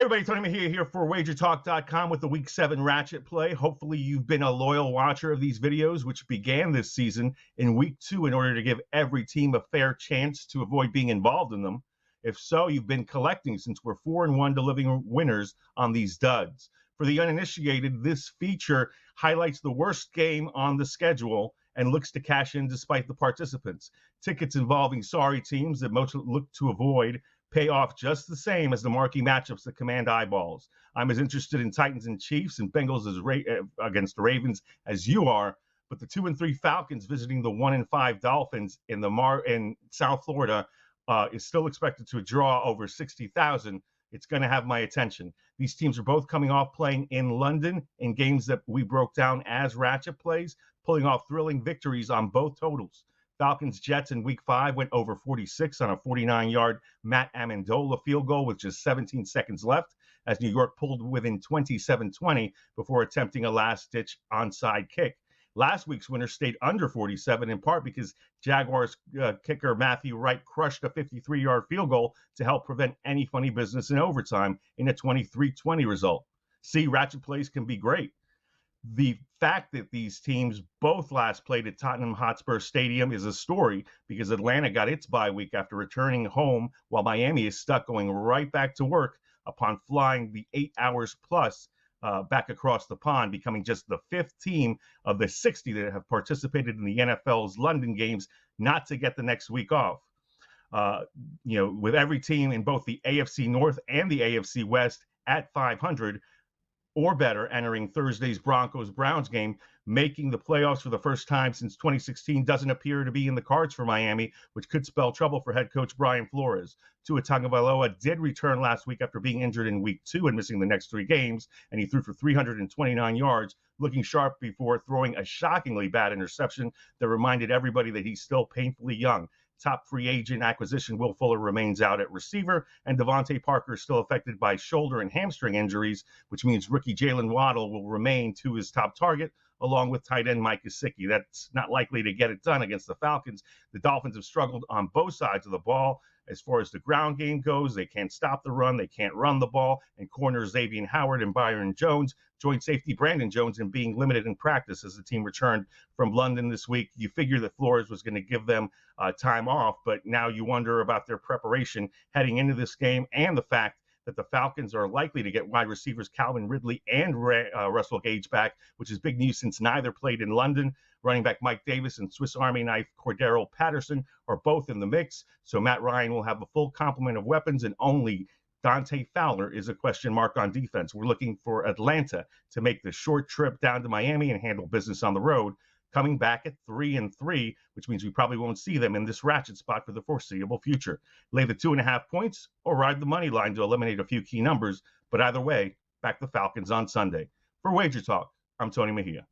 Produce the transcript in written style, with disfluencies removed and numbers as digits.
Everybody, Tony Mejia here for WagerTalk.com with the Week 7 Ratchet play. Hopefully you've been a loyal watcher of these videos, which began this season in Week 2 in order to give every team a fair chance to avoid being involved in them. If so, you've been collecting since we're 4-1 delivering winners on these duds. For the uninitiated, this feature highlights the worst game on the schedule and looks to cash in despite the participants. Tickets involving sorry teams that most look to avoid pay off just the same as the marquee matchups that command eyeballs. I'm as interested in Titans and Chiefs and Bengals against the Ravens as you are, but the 2-3 Falcons visiting the 1-5 Dolphins in South Florida is still expected to draw over 60,000. It's going to have my attention. These teams are both coming off playing in London in games that we broke down as Ratchet plays, pulling off thrilling victories on both totals. Falcons Jets in Week 5 went over 46 on a 49-yard Matt Amendola field goal with just 17 seconds left as New York pulled within 27-20 before attempting a last-ditch onside kick. Last week's winner stayed under 47 in part because Jaguars kicker Matthew Wright crushed a 53-yard field goal to help prevent any funny business in overtime in a 23-20 result. See, Ratchet plays can be great. The fact that these teams both last played at Tottenham Hotspur Stadium is a story because Atlanta got its bye week after returning home while Miami is stuck going right back to work upon flying the 8 hours plus back across the pond, becoming just the 5th team of the 60 that have participated in the NFL's London games not to get the next week off. With every team in both the AFC North and the AFC West at 500, or better entering Thursday's Broncos-Browns game, making the playoffs for the first time since 2016 doesn't appear to be in the cards for Miami, which could spell trouble for head coach Brian Flores. Tua Tagovailoa did return last week after being injured in Week 2 and missing the next 3 games, and he threw for 329 yards, looking sharp before throwing a shockingly bad interception that reminded everybody that he's still painfully young. Top free agent acquisition Will Fuller remains out at receiver, and Devontae Parker is still affected by shoulder and hamstring injuries, which means rookie Jalen Waddle will remain to his top target, along with tight end Mike Gesicki. That's not likely to get it done against the Falcons. The Dolphins have struggled on both sides of the ball. As far as the ground game goes, they can't stop the run, they can't run the ball, and corners Xavier Howard and Byron Jones, joint safety Brandon Jones, and being limited in practice as the team returned from London this week. You figure that Flores was going to give them time off, but now you wonder about their preparation heading into this game and the fact that the Falcons are likely to get wide receivers Calvin Ridley and Russell Gage back, which is big news since neither played in London. Running back Mike Davis and Swiss Army knife Cordero Patterson are both in the mix, so Matt Ryan will have a full complement of weapons, and only Dante Fowler is a question mark on defense. We're looking for Atlanta to make the short trip down to Miami and handle business on the road, coming back at 3-3, which means we probably won't see them in this Ratchet spot for the foreseeable future. Lay the 2.5 points or ride the money line to eliminate a few key numbers, but either way, back the Falcons on Sunday. For Wager Talk, I'm Tony Mejia.